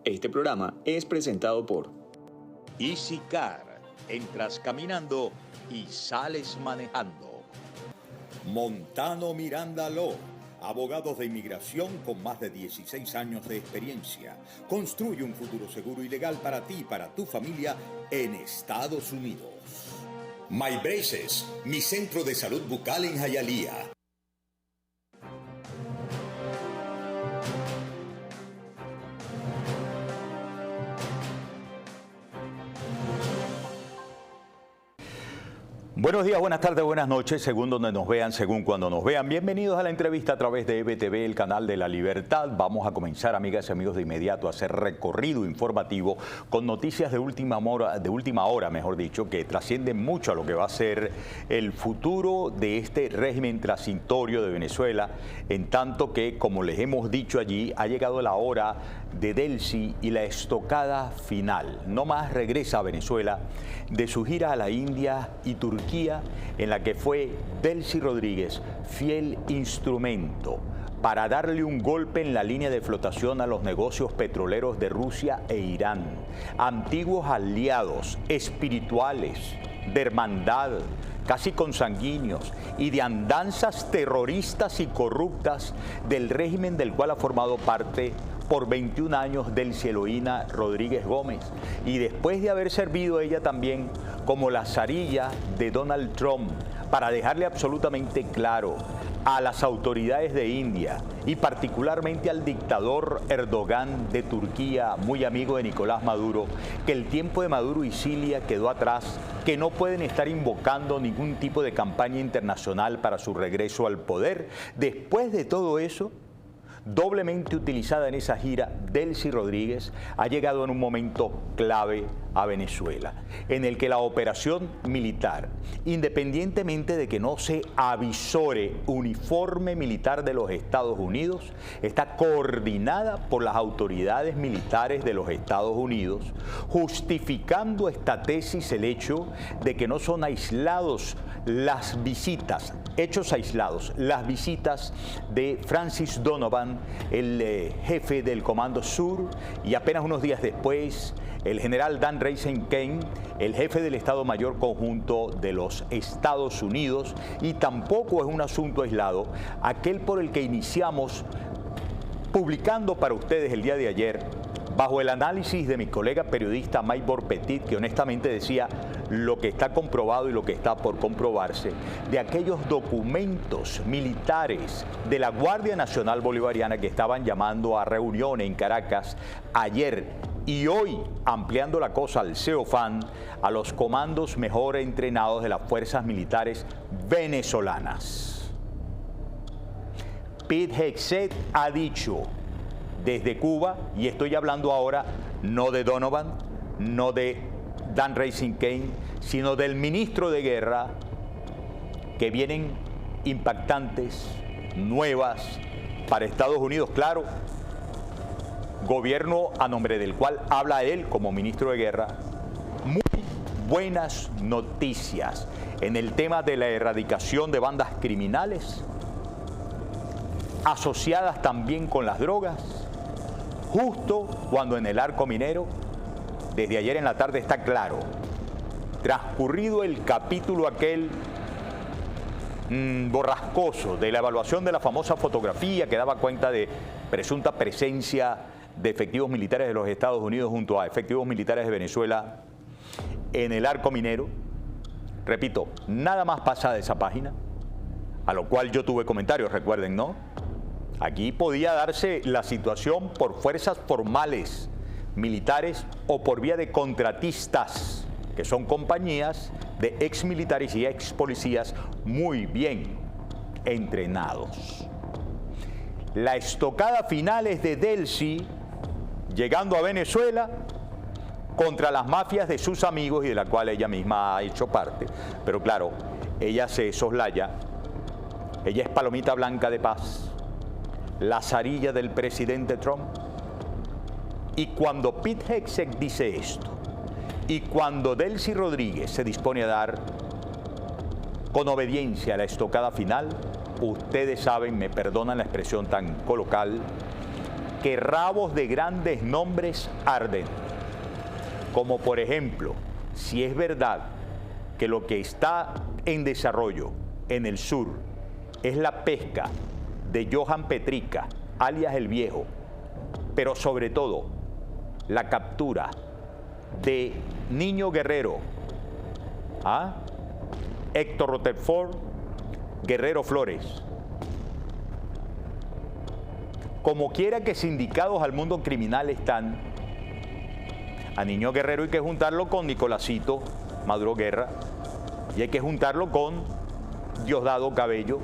Este programa es presentado por Easy Car. Entras caminando y sales manejando. Montano Miranda Law. Abogados de inmigración con más de 16 años de experiencia. Construye un futuro seguro y legal para ti y para tu familia en Estados Unidos. My Braces, mi centro de salud bucal en Hialeah. Buenos días, buenas tardes, buenas noches, según donde nos vean, según cuando nos vean. Bienvenidos a la entrevista a través de EBTV, el canal de la libertad. Vamos a comenzar, amigas y amigos, de inmediato a hacer recorrido informativo con noticias de última hora, mejor dicho, que trascienden mucho a lo que va a ser el futuro de este régimen transitorio de Venezuela, en tanto que, como les hemos dicho allí, ha llegado la hora de Delcy y la estocada final. No más regresa a Venezuela de su gira a la India y Turquía, en la que fue Delcy Rodríguez fiel instrumento para darle un golpe en la línea de flotación a los negocios petroleros de Rusia e Irán, antiguos aliados espirituales, de hermandad, casi consanguíneos, y de andanzas terroristas y corruptas del régimen del cual ha formado parte por 21 años Delcy Eloína Rodríguez Gómez, y después de haber servido ella también como la zarilla de Donald Trump, para dejarle absolutamente claro a las autoridades de India y particularmente al dictador Erdogan de Turquía, muy amigo de Nicolás Maduro, que el tiempo de Maduro y Cilia quedó atrás, que no pueden estar invocando ningún tipo de campaña internacional para su regreso al poder. Después de todo eso, doblemente utilizada en esa gira, Delcy Rodríguez ha llegado en un momento clave a Venezuela, en el que la operación militar, independientemente de que no se avisore uniforme militar de los Estados Unidos, está coordinada por las autoridades militares de los Estados Unidos, justificando esta tesis el hecho de que no son aislados las visitas, hechos aislados, las visitas de Francis Donovan, el jefe del Comando Sur, y apenas unos días después, el general Dan Reisenstein, el jefe del Estado Mayor Conjunto de los Estados Unidos, y tampoco es un asunto aislado aquel por el que iniciamos publicando para ustedes el día de ayer, bajo el análisis de mi colega periodista Maybor Petit, que honestamente decía lo que está comprobado y lo que está por comprobarse, de aquellos documentos militares de la Guardia Nacional Bolivariana que estaban llamando a reunión en Caracas ayer y hoy, ampliando la cosa al CEOFAN, a los comandos mejor entrenados de las fuerzas militares venezolanas. Pete Hegseth ha dicho desde Cuba, y estoy hablando ahora no de Donovan, no de Dan Reisenstein, sino del ministro de Guerra, que vienen impactantes, nuevas para Estados Unidos, claro, gobierno a nombre del cual habla él como ministro de Guerra. Muy buenas noticias en el tema de la erradicación de bandas criminales, asociadas también con las drogas, justo cuando en el arco minero, desde ayer en la tarde está claro, transcurrido el capítulo aquel borrascoso de la evaluación de la famosa fotografía que daba cuenta de presunta presencia de efectivos militares de los Estados Unidos junto a efectivos militares de Venezuela en el arco minero. Repito, nada más pasa de esa página, a lo cual yo tuve comentarios, recuerden, ¿no? Aquí podía darse la situación por fuerzas formales, militares o por vía de contratistas, que son compañías de exmilitares y ex policías muy bien entrenados. La estocada final es de Delcy llegando a Venezuela contra las mafias de sus amigos y de la cual ella misma ha hecho parte. Pero claro, ella se soslaya, ella es palomita blanca de paz, la zarilla del presidente Trump. Y cuando Pete Hegseth dice esto, y cuando Delcy Rodríguez se dispone a dar con obediencia la estocada final, ustedes saben, me perdonan la expresión tan coloquial, que rabos de grandes nombres arden. Como por ejemplo, si es verdad que lo que está en desarrollo en el sur es la pesca de Johan Petrica, alias El Viejo, pero sobre todo la captura de Niño Guerrero, Héctor Rutherford Guerrero Flores. Como quiera que sindicados al mundo criminal están, a Niño Guerrero hay que juntarlo con Nicolásito Maduro Guerra y hay que juntarlo con Diosdado Cabello,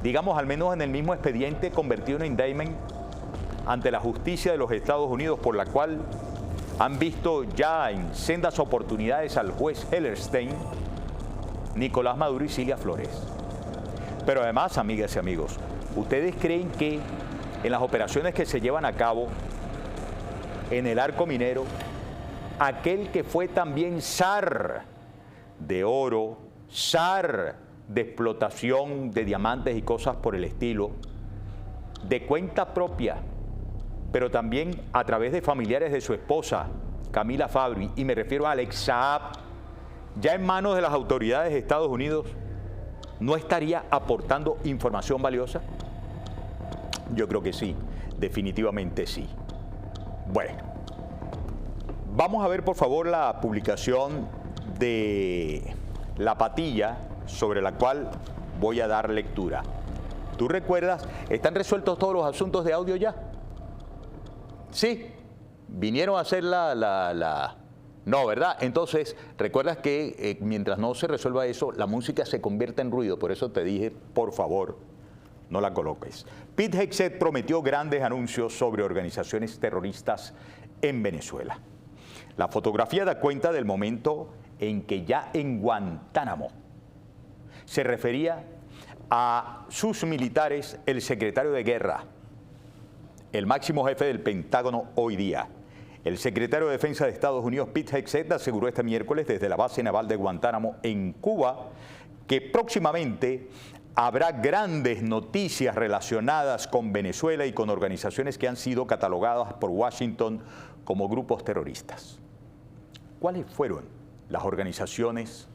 digamos al menos en el mismo expediente convertido en indictment ante la justicia de los Estados Unidos, por la cual han visto ya en sendas oportunidades al juez Hellerstein, Nicolás Maduro y Cilia Flores. Pero además, amigas y amigos, ¿ustedes creen que en las operaciones que se llevan a cabo en el arco minero, aquel que fue también zar de oro, zar de explotación de diamantes y cosas por el estilo, de cuenta propia, pero también a través de familiares de su esposa, Camila Fabri, y me refiero a Alex Saab, ya en manos de las autoridades de Estados Unidos, no estaría aportando información valiosa? Yo creo que sí, definitivamente sí. Bueno, vamos a ver por favor la publicación de La Patilla, sobre la cual voy a dar lectura. ¿Tú recuerdas? ¿Están resueltos todos los asuntos de audio ya? Sí, vinieron a hacer No, ¿verdad? Entonces, recuerdas que mientras no se resuelva eso, la música se convierte en ruido. Por eso te dije, por favor, no la coloques. Pete Hegseth prometió grandes anuncios sobre organizaciones terroristas en Venezuela. La fotografía da cuenta del momento en que ya en Guantánamo se refería a sus militares el secretario de Guerra, el máximo jefe del Pentágono hoy día. El secretario de Defensa de Estados Unidos, Pete Hegseth, aseguró este miércoles desde la base naval de Guantánamo en Cuba que próximamente habrá grandes noticias relacionadas con Venezuela y con organizaciones que han sido catalogadas por Washington como grupos terroristas. ¿Cuáles fueron las organizaciones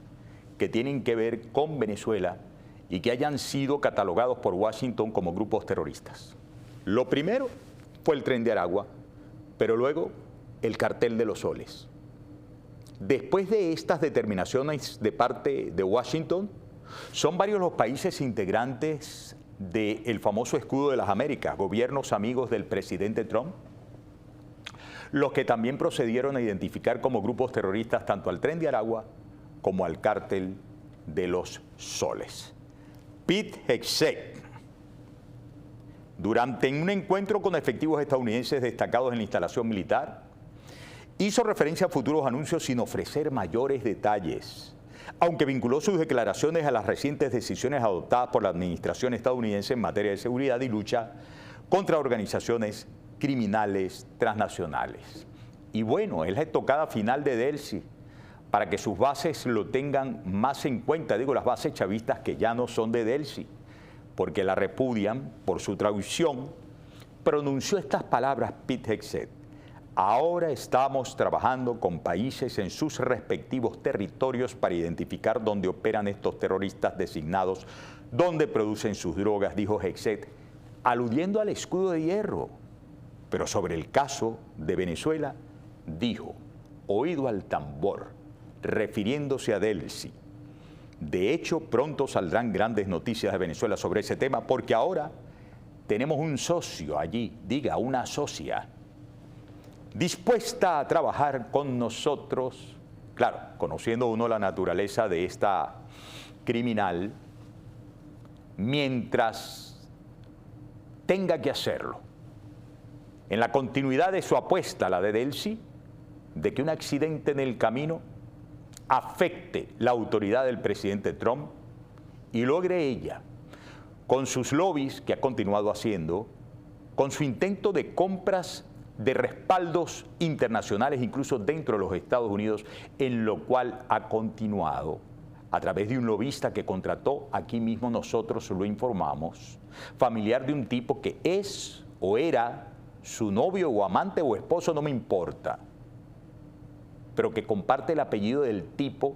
que tienen que ver con Venezuela y que hayan sido catalogados por Washington como grupos terroristas? Lo primero fue el Tren de Aragua, pero luego el Cartel de los Soles. Después de estas determinaciones de parte de Washington, son varios los países integrantes del famoso escudo de las Américas, gobiernos amigos del presidente Trump, los que también procedieron a identificar como grupos terroristas tanto al Tren de Aragua como al Cártel de los Soles. Pete Hegseth, durante un encuentro con efectivos estadounidenses destacados en la instalación militar, hizo referencia a futuros anuncios sin ofrecer mayores detalles, aunque vinculó sus declaraciones a las recientes decisiones adoptadas por la administración estadounidense en materia de seguridad y lucha contra organizaciones criminales transnacionales. Y bueno, es la estocada final de Delcy para que sus bases lo tengan más en cuenta, digo las bases chavistas que ya no son de Delcy, porque la repudian por su traición. Pronunció estas palabras Pete Hegseth: ahora estamos trabajando con países en sus respectivos territorios para identificar dónde operan estos terroristas designados, dónde producen sus drogas, dijo Hegseth, aludiendo al escudo de hierro. Pero sobre el caso de Venezuela, dijo, oído al tambor, refiriéndose a Delcy. De hecho, pronto saldrán grandes noticias de Venezuela sobre ese tema, porque ahora tenemos un socio allí, diga, una socia, dispuesta a trabajar con nosotros, claro, conociendo uno la naturaleza de esta criminal, mientras tenga que hacerlo. En la continuidad de su apuesta, la de Delcy, de que un accidente en el camino afecte la autoridad del presidente Trump y logre ella, con sus lobbies que ha continuado haciendo, con su intento de compras de respaldos internacionales, incluso dentro de los Estados Unidos, en lo cual ha continuado a través de un lobista que contrató, aquí mismo nosotros lo informamos, familiar de un tipo que es o era su novio o amante o esposo, no me importa, pero que comparte el apellido del tipo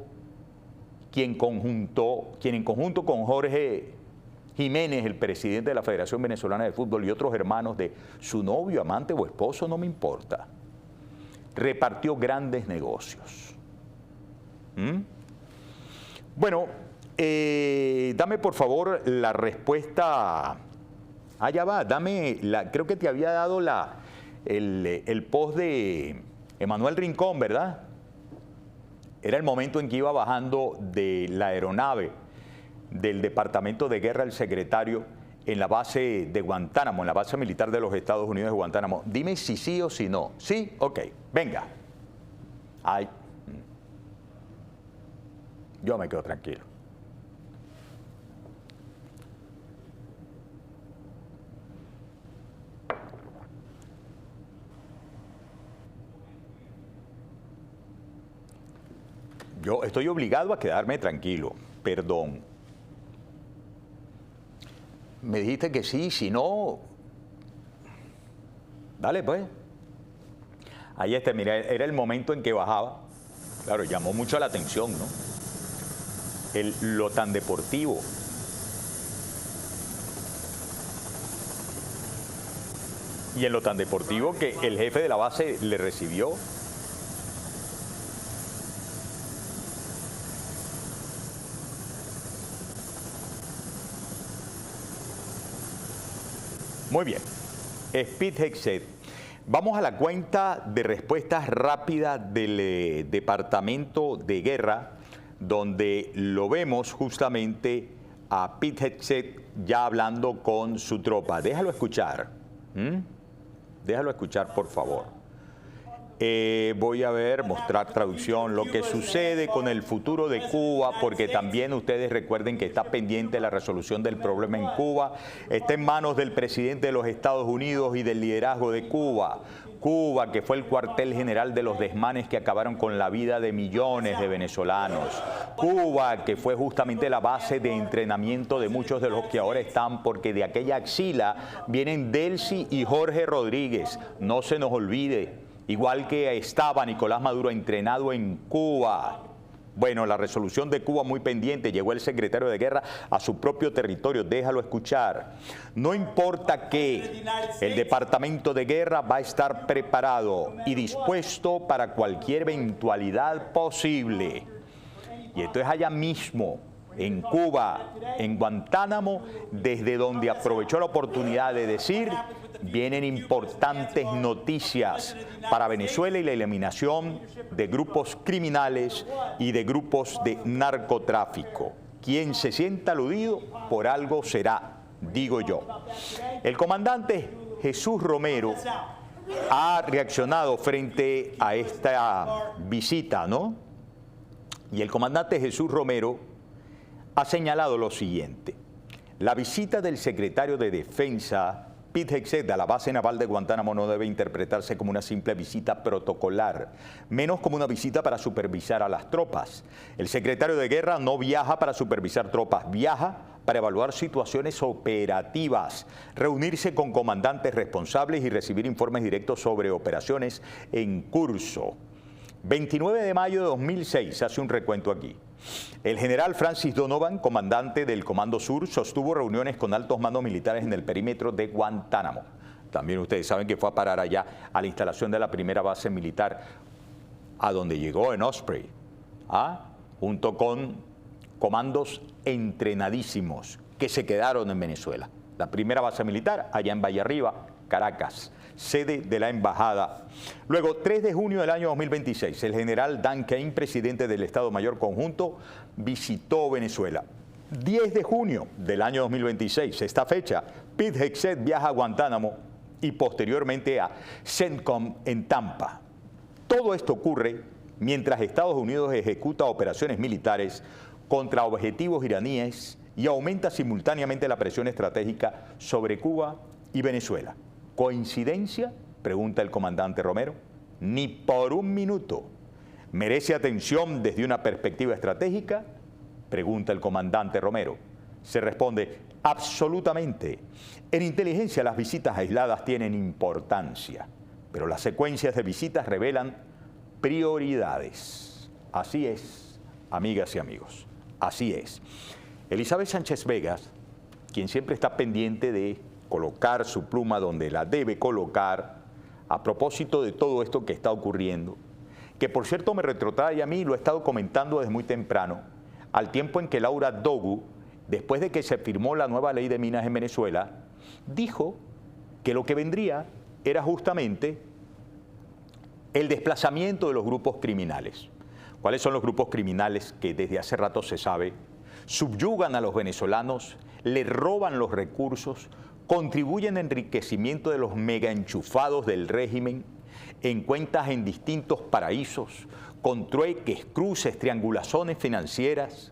quien en conjunto con Jorge Jiménez, el presidente de la Federación Venezolana de Fútbol, y otros hermanos de su novio, amante o esposo, no me importa, repartió grandes negocios. Bueno, dame por favor la respuesta. Ya va, creo que te había dado el post de Emanuel Rincón, ¿verdad? Era el momento en que iba bajando de la aeronave del Departamento de Guerra el secretario en la base de Guantánamo, en la base militar de los Estados Unidos de Guantánamo. Dime si sí o si no. ¿Sí? Ok, venga. Ay. Yo me quedo tranquilo. Yo estoy obligado a quedarme tranquilo, perdón. Me dijiste que sí, si no... Dale, pues. Ahí está, mira, era el momento en que bajaba. Claro, llamó mucho la atención, ¿no? Lo tan deportivo. Y en lo tan deportivo que el jefe de la base le recibió. Muy bien, Pete Hegseth. Vamos a la cuenta de respuestas rápidas del Departamento de Guerra, donde lo vemos justamente a Pete Hegseth ya hablando con su tropa. Déjalo escuchar. Déjalo escuchar, por favor. Voy a mostrar traducción, lo que sucede con el futuro de Cuba, porque también ustedes recuerden que está pendiente la resolución del problema en Cuba, está en manos del presidente de los Estados Unidos y del liderazgo de Cuba. Cuba, que fue el cuartel general de los desmanes que acabaron con la vida de millones de venezolanos. Cuba, que fue justamente la base de entrenamiento de muchos de los que ahora están, porque de aquella axila vienen Delcy y Jorge Rodríguez. No se nos olvide. Igual que estaba Nicolás Maduro entrenado en Cuba. Bueno, la resolución de Cuba muy pendiente. Llegó el secretario de Guerra a su propio territorio. Déjalo escuchar. No importa qué, el Departamento de Guerra va a estar preparado y dispuesto para cualquier eventualidad posible. Y esto es allá mismo, en Cuba, en Guantánamo, desde donde aprovechó la oportunidad de decir: vienen importantes noticias para Venezuela y la eliminación de grupos criminales y de grupos de narcotráfico. Quien se sienta aludido, por algo será, digo yo. El comandante Jesús Romero ha reaccionado frente a esta visita, ¿no? Y el comandante Jesús Romero ha señalado lo siguiente: la visita del secretario de Defensa, Pete Hegseth, a la base naval de Guantánamo no debe interpretarse como una simple visita protocolar, menos como una visita para supervisar a las tropas. El secretario de Guerra no viaja para supervisar tropas, viaja para evaluar situaciones operativas, reunirse con comandantes responsables y recibir informes directos sobre operaciones en curso. 29 de mayo de 2006, hace un recuento aquí. El general Francis Donovan, comandante del Comando Sur, sostuvo reuniones con altos mandos militares en el perímetro de Guantánamo. También ustedes saben que fue a parar allá a la instalación de la primera base militar, a donde llegó en Osprey, junto con comandos entrenadísimos que se quedaron en Venezuela. La primera base militar allá en Valle Arriba, Caracas, sede de la embajada. Luego, 3 de junio del año 2026, el general Dan Kane, presidente del Estado Mayor Conjunto, visitó Venezuela. 10 de junio del año 2026, esta fecha, Pete Hegseth viaja a Guantánamo y posteriormente a CENTCOM en Tampa. Todo esto ocurre mientras Estados Unidos ejecuta operaciones militares contra objetivos iraníes y aumenta simultáneamente la presión estratégica sobre Cuba y Venezuela. ¿Coincidencia?, pregunta el comandante Romero. Ni por un minuto. ¿Merece atención desde una perspectiva estratégica?, pregunta el comandante Romero. Se responde, absolutamente. En inteligencia las visitas aisladas tienen importancia, pero las secuencias de visitas revelan prioridades. Así es, amigas y amigos, así es. Elizabeth Sánchez Vegas, quien siempre está pendiente de colocar su pluma donde la debe colocar, a propósito de todo esto que está ocurriendo, que por cierto me retrotrae a mí, lo he estado comentando desde muy temprano, al tiempo en que Laura Dogu, después de que se firmó la nueva ley de minas en Venezuela, dijo que lo que vendría era justamente el desplazamiento de los grupos criminales. ¿Cuáles son los grupos criminales que desde hace rato se sabe? Subyugan a los venezolanos, le roban los recursos, contribuyen al enriquecimiento de los mega enchufados del régimen en cuentas en distintos paraísos, con trueques, cruces, triangulaciones financieras,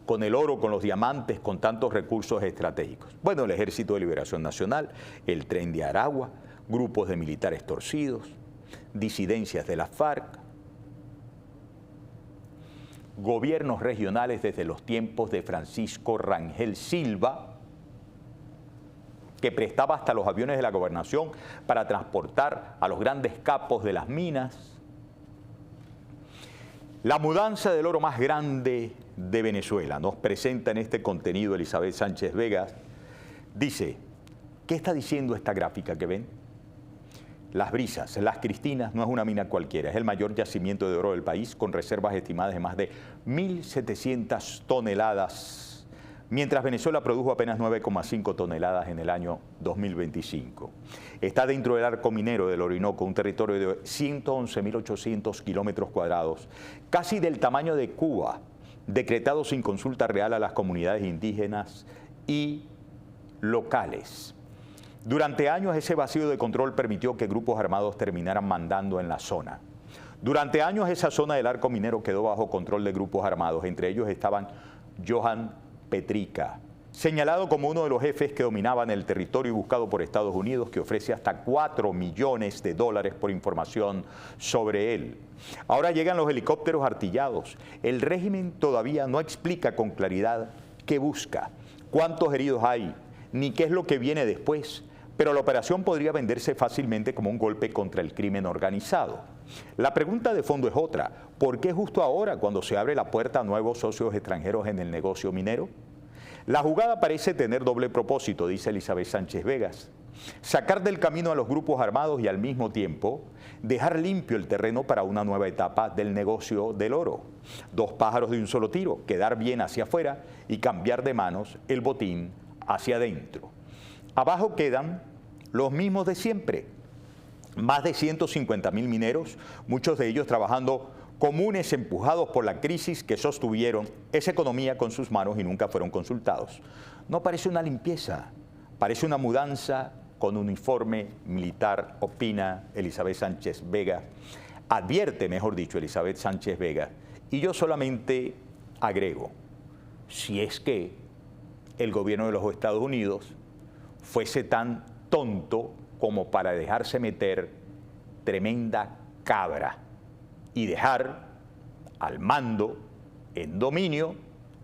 con el oro, con los diamantes, con tantos recursos estratégicos. Bueno, el Ejército de Liberación Nacional, el Tren de Aragua, grupos de militares torcidos, disidencias de la FARC, gobiernos regionales desde los tiempos de Francisco Rangel Silva, que prestaba hasta los aviones de la gobernación para transportar a los grandes capos de las minas. La mudanza del oro más grande de Venezuela nos presenta en este contenido Elizabeth Sánchez Vegas. Dice, ¿qué está diciendo esta gráfica que ven? Las Brisas, Las Cristinas, no es una mina cualquiera, es el mayor yacimiento de oro del país con reservas estimadas de más de 1.700 toneladas, mientras Venezuela produjo apenas 9,5 toneladas en el año 2025. Está dentro del arco minero del Orinoco, un territorio de 111.800 kilómetros cuadrados, casi del tamaño de Cuba, decretado sin consulta real a las comunidades indígenas y locales. Durante años ese vacío de control permitió que grupos armados terminaran mandando en la zona. Durante años esa zona del arco minero quedó bajo control de grupos armados, entre ellos estaban Johan Petrica, señalado como uno de los jefes que dominaban el territorio y buscado por Estados Unidos, que ofrece hasta $4 millones por información sobre él. Ahora llegan los helicópteros artillados. El régimen todavía no explica con claridad qué busca, cuántos heridos hay, ni qué es lo que viene después. Pero la operación podría venderse fácilmente como un golpe contra el crimen organizado. La pregunta de fondo es otra. ¿Por qué justo ahora, cuando se abre la puerta a nuevos socios extranjeros en el negocio minero? La jugada parece tener doble propósito, dice Elizabeth Sánchez Vegas. Sacar del camino a los grupos armados y al mismo tiempo dejar limpio el terreno para una nueva etapa del negocio del oro. Dos pájaros de un solo tiro, quedar bien hacia afuera y cambiar de manos el botín hacia adentro. Abajo quedan los mismos de siempre, más de 150.000 mineros, muchos de ellos trabajando comunes empujados por la crisis que sostuvieron esa economía con sus manos y nunca fueron consultados. No parece una limpieza, parece una mudanza con uniforme militar, opina Elizabeth Sánchez Vega, advierte, mejor dicho, Elizabeth Sánchez Vega. Y yo solamente agrego, si es que el gobierno de los Estados Unidos fuese tan tonto como para dejarse meter tremenda cabra y dejar al mando, en dominio,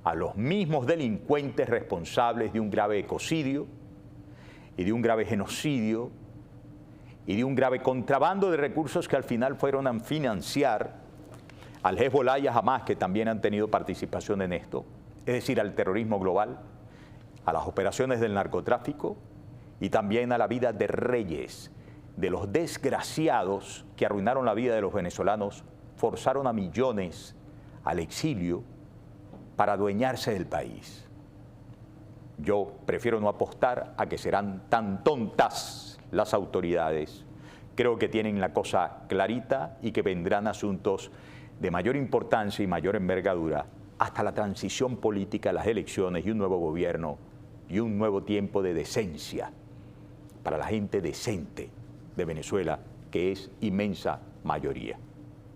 a los mismos delincuentes responsables de un grave ecocidio y de un grave genocidio y de un grave contrabando de recursos que al final fueron a financiar al Hezbollah y a Hamas, que también han tenido participación en esto, es decir, al terrorismo global, a las operaciones del narcotráfico y también a la vida de reyes, de los desgraciados que arruinaron la vida de los venezolanos, forzaron a millones al exilio para adueñarse del país. Yo prefiero no apostar a que serán tan tontas las autoridades. Creo que tienen la cosa clarita y que vendrán asuntos de mayor importancia y mayor envergadura hasta la transición política, las elecciones y un nuevo gobierno y un nuevo tiempo de decencia para la gente decente de Venezuela, que es inmensa mayoría.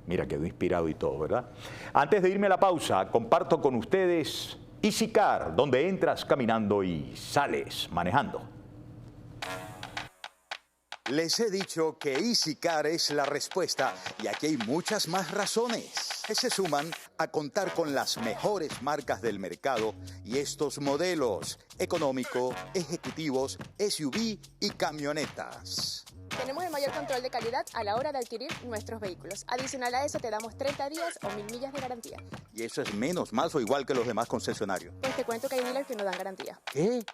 Mira, quedó inspirado y todo, ¿verdad? Antes de irme a la pausa, comparto con ustedes EasyCar, donde entras caminando y sales manejando. Les he dicho que EasyCar es la respuesta y aquí hay muchas más razones que se suman a contar con las mejores marcas del mercado y estos modelos: económico, ejecutivos, SUV y camionetas. Tenemos el mayor control de calidad a la hora de adquirir nuestros vehículos. Adicional a eso te damos 30 días o 1000 millas de garantía. ¿Y eso es menos, más o igual que los demás concesionarios? Pues te cuento que hay dealers que no dan garantía. ¿Qué?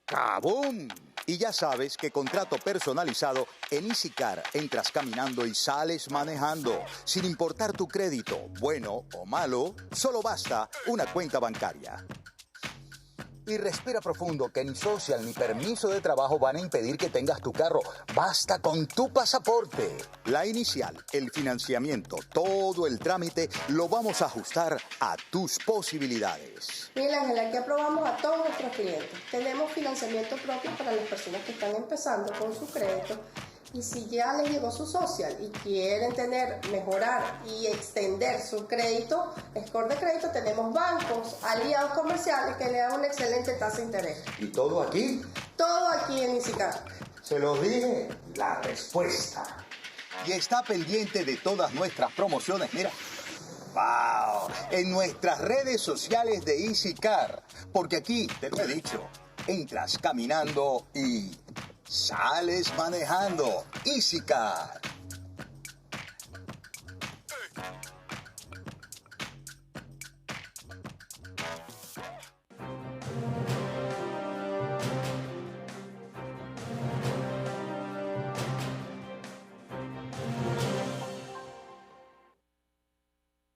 ¡Cabum! Y ya sabes que contrato personalizado en EasyCar entras caminando y sales manejando. Sin importar tu crédito, bueno o malo, solo basta una cuenta bancaria. Y respira profundo, que ni social ni permiso de trabajo van a impedir que tengas tu carro. Basta con tu pasaporte. La inicial, el financiamiento, todo el trámite lo vamos a ajustar a tus posibilidades. Miguel Ángel, aquí aprobamos a todos nuestros clientes. Tenemos financiamiento propio para las personas que están empezando con su crédito. Y si ya les llegó su social y quieren mejorar y extender su crédito, score de crédito, tenemos bancos, aliados comerciales que le dan una excelente tasa de interés. ¿Y todo aquí? Todo aquí en EasyCar. Se los dije, la respuesta. Y está pendiente de todas nuestras promociones, mira. ¡Wow! En nuestras redes sociales de EasyCar. Porque aquí, te lo he dicho, entras caminando y sales manejando. EasyCar.